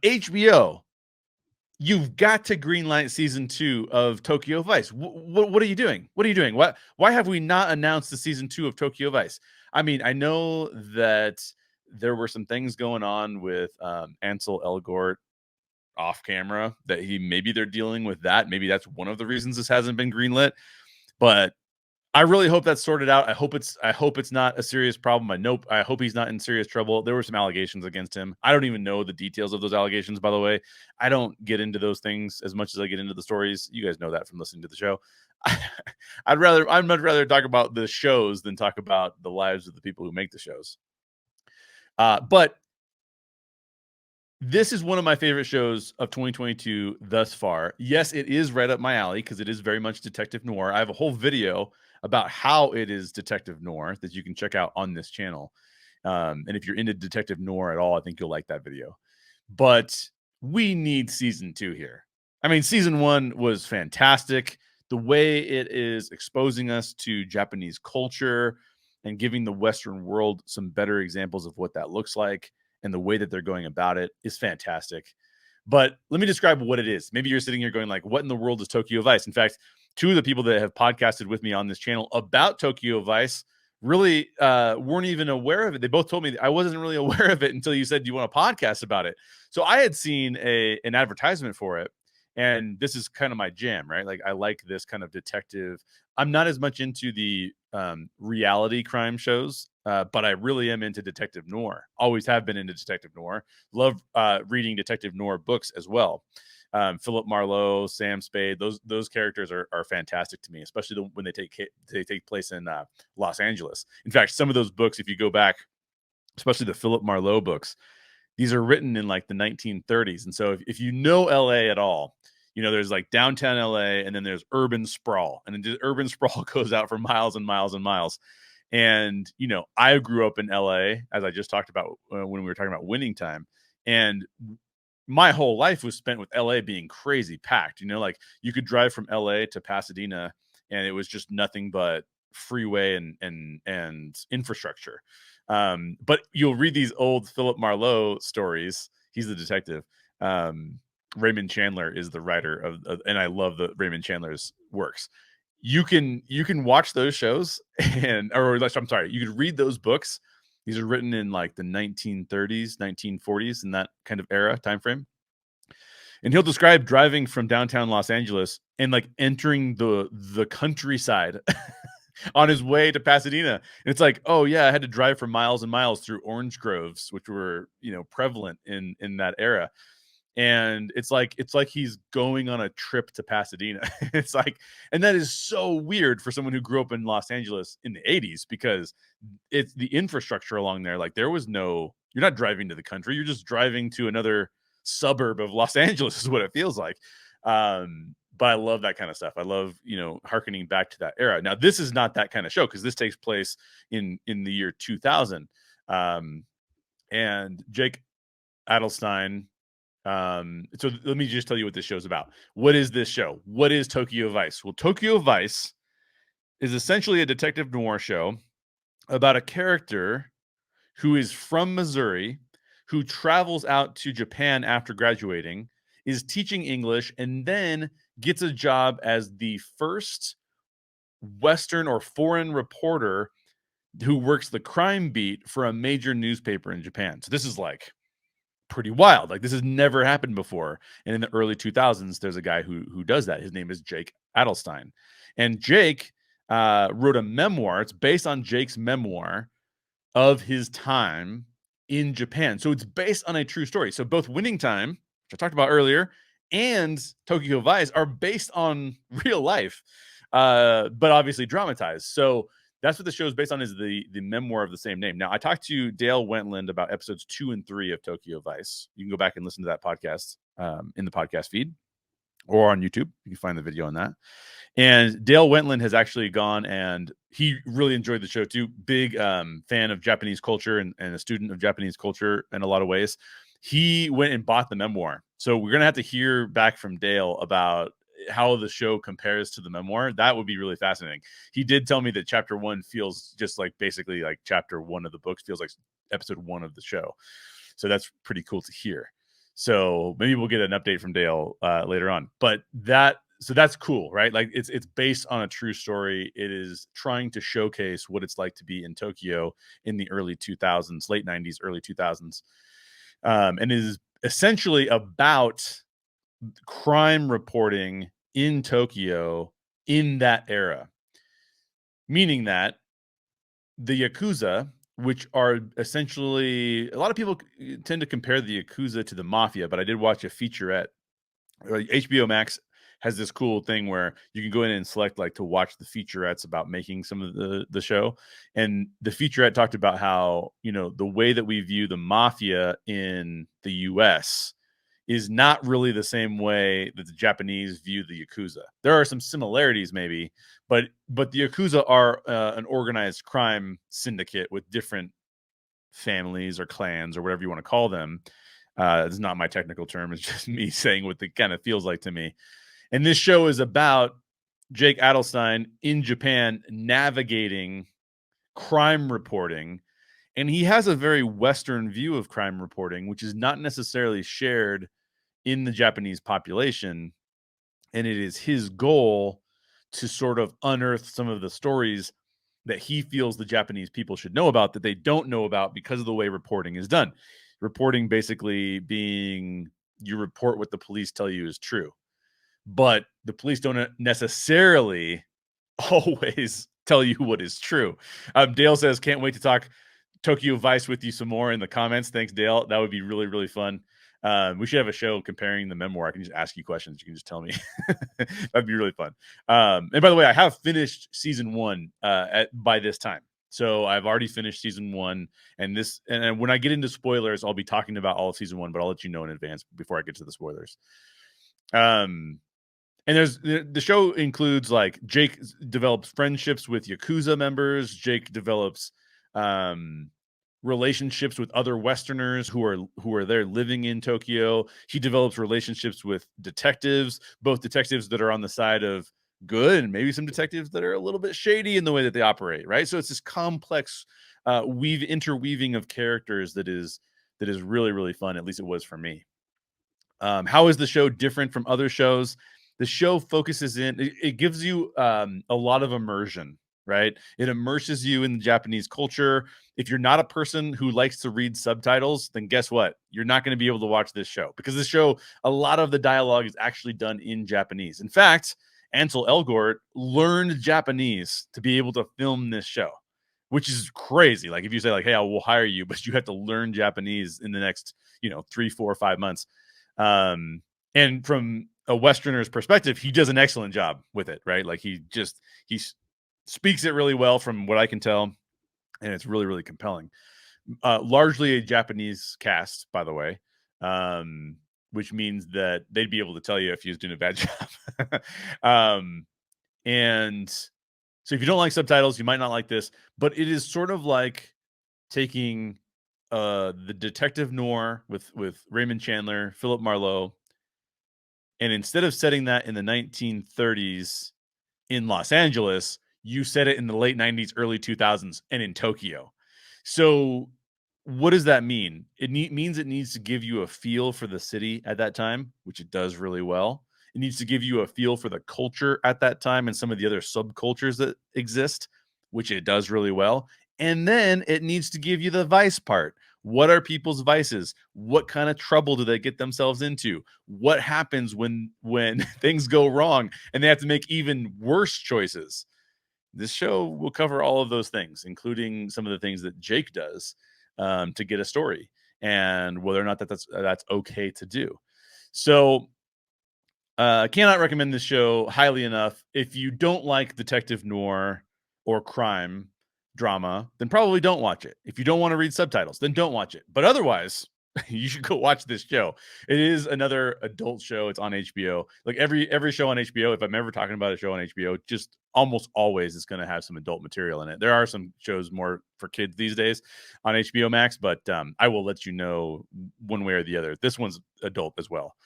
HBO, you've got to greenlight season 2 of Tokyo Vice. What are you doing? What are you doing? Why have we not announced the season 2 of Tokyo Vice? I mean, I know that there were some things going on with Ansel Elgort off camera that maybe they're dealing with that. Maybe that's one of the reasons this hasn't been greenlit. But I really hope that's sorted out. I hope it's not a serious problem. I hope he's not in serious trouble. There were some allegations against him. I don't even know the details of those allegations, by the way. I don't get into those things as much as I get into the stories. You guys know that from listening to the show. I'd much rather talk about the shows than talk about the lives of the people who make the shows. But this is one of my favorite shows of 2022 thus far. Yes, it is right up my alley because it is very much detective noir. I have a whole video about how it is detective noir that you can check out on this channel. And if you're into detective noir at all, I think you'll like that video. But we need season 2 here. I mean, season 1 was fantastic. The way it is exposing us to Japanese culture and giving the Western world some better examples of what that looks like and the way that they're going about it is fantastic. But let me describe what it is. Maybe you're sitting here going like, what in the world is Tokyo Vice? In fact, 2 of the people that have podcasted with me on this channel about Tokyo Vice really weren't even aware of it. They both told me I wasn't really aware of it until you said you want a podcast about it. So I had seen an advertisement for it, and this is kind of my jam, right? Like I like this kind of detective. I'm not as much into the reality crime shows, but I really am into detective noir. Always have been into detective noir. Love reading detective noir books as well. Philip Marlowe, Sam Spade, those characters are fantastic to me, especially when they take place in Los Angeles. In fact, some of those books, if you go back, especially the Philip Marlowe books, these are written in like the 1930s. And so if you know LA at all, you know, there's like downtown LA and then there's urban sprawl. And then just urban sprawl goes out for miles and miles and miles. And, you know, I grew up in LA, as I just talked about when we were talking about Winning Time. And my whole life was spent with LA being crazy packed. You know, like you could drive from LA to Pasadena and it was just nothing but freeway and infrastructure. But you'll read these old Philip Marlowe stories. He's the detective. Raymond Chandler is the writer of and I love the Raymond Chandler's works. You can watch those shows I'm sorry, you could read those books. These are written in like the 1930s, 1940s, in that kind of era time frame. And he'll describe driving from downtown Los Angeles and like entering the countryside on his way to Pasadena. And it's like, oh yeah, I had to drive for miles and miles through orange groves, which were, you know, prevalent in that era. And it's like he's going on a trip to Pasadena. It's like, and that is so weird for someone who grew up in Los Angeles in the 80s because it's the infrastructure along there. Like you're not driving to the country, you're just driving to another suburb of Los Angeles is what it feels like. But I love that kind of stuff. I love, you know, hearkening back to that era. Now, this is not that kind of show because this takes place in the year 2000. And Jake Adelstein. So let me just tell you what this show's about. What is this show? What is Tokyo Vice? Well, Tokyo Vice is essentially a detective noir show about a character who is from Missouri, who travels out to Japan after graduating, is teaching English, and then gets a job as the first Western or foreign reporter who works the crime beat for a major newspaper in Japan. So this is like pretty wild. Like this has never happened before. And in the early 2000s, there's a guy who does that. His name is Jake Adelstein. And Jake wrote a memoir. It's based on Jake's memoir of his time in Japan. So it's based on a true story. So both Winning Time, which I talked about earlier, and Tokyo Vice are based on real life, but obviously dramatized. So that's what the show is based on, is the memoir of the same name. Now, I talked to Dale Wentland about episodes 2 and 3 of Tokyo Vice. You can go back and listen to that podcast in the podcast feed or on YouTube. You can find the video on that. And Dale Wentland has actually gone, and he really enjoyed the show too. Big fan of Japanese culture and a student of Japanese culture in a lot of ways. He went and bought the memoir. So we're going to have to hear back from Dale about how the show compares to the memoir. That would be really fascinating. He did tell me that chapter 1 feels just like basically like chapter 1 of the books feels like episode 1 of the show. So that's pretty cool to hear. So maybe we'll get an update from Dale later on. But that's cool, right? Like it's based on a true story. It is trying to showcase what it's like to be in Tokyo in the early 2000s, late 90s, early 2000s. And it is essentially about crime reporting in Tokyo in that era. Meaning that the Yakuza, which are essentially, a lot of people tend to compare the Yakuza to the Mafia, but I did watch a featurette. HBOMax has this cool thing where you can go in and select like to watch the featurettes about making some of the show. And the featurette talked about how, the way that we view the Mafia in the US is not really the same way that the Japanese view the Yakuza. There are some similarities maybe, but the Yakuza are an organized crime syndicate with different families or clans or whatever you want to call them. It's not my technical term. It's just me saying what it kind of feels like to me. And this show is about Jake Adelstein in Japan navigating crime reporting. And he has a very Western view of crime reporting, which is not necessarily shared in the Japanese population. And it is his goal to sort of unearth some of the stories that he feels the Japanese people should know about that they don't know about because of the way reporting is done. Reporting basically being you report what the police tell you is true, but the police don't necessarily always tell you what is true. Dale says, can't wait to talk Tokyo Vice with you some more in the comments. Thanks, Dale. That would be really, really fun. We should have a show comparing the memoir. I can just ask you questions. You can just tell me. That'd be really fun. And by the way, I have finished season 1 by this time. So I've already finished season 1, and when I get into spoilers, I'll be talking about all of season 1, but I'll let you know in advance before I get to the spoilers. And the show includes like Jake develops friendships with Yakuza members. Jake develops relationships with other Westerners who are there living in Tokyo. He develops relationships with detectives, both detectives that are on the side of good and maybe some detectives that are a little bit shady in the way that they operate, right? So it's this complex interweaving of characters that is really, really fun. At least it was for me. How is the show different from other shows? The show focuses it gives you a lot of immersion, right? It immerses you in the Japanese culture. If you're not a person who likes to read subtitles, then guess what? You're not going to be able to watch this show because this show, a lot of the dialogue is actually done in Japanese. In fact, Ansel Elgort learned Japanese to be able to film this show, which is crazy. Like if you say like, hey, I will hire you, but you have to learn Japanese in the next, 3, 4, 5 months. And from a Westerner's perspective, he does an excellent job with it, right? Like he speaks it really well from what I can tell. And it's really, really compelling. Largely a Japanese cast, by the way, which means that they'd be able to tell you if he was doing a bad job. And so if you don't like subtitles, you might not like this, but it is sort of like taking the detective noir with Raymond Chandler, Philip Marlowe, and instead of setting that in the 1930s in Los Angeles, you set it in the late 90s, early 2000s, and in Tokyo. So what does that mean? It means it needs to give you a feel for the city at that time, which it does really well. It needs to give you a feel for the culture at that time and some of the other subcultures that exist, which it does really well. And then it needs to give you the vice part. What are people's vices? What kind of trouble do they get themselves into? What happens when things go wrong and they have to make even worse choices? This show will cover all of those things, including some of the things that Jake does to get a story and whether or not that's okay to do. So I cannot recommend this show highly enough. If you don't like detective noir or crime drama, then probably don't watch it. If you don't want to read subtitles, then don't watch it. But otherwise, you should go watch this show. It is another adult show. It's on HBO. Like every show on HBO, if I'm ever talking about a show on HBO, just almost always it's going to have some adult material in it. There are some shows more for kids these days on HBO Max, but I will let you know one way or the other. This one's adult as well.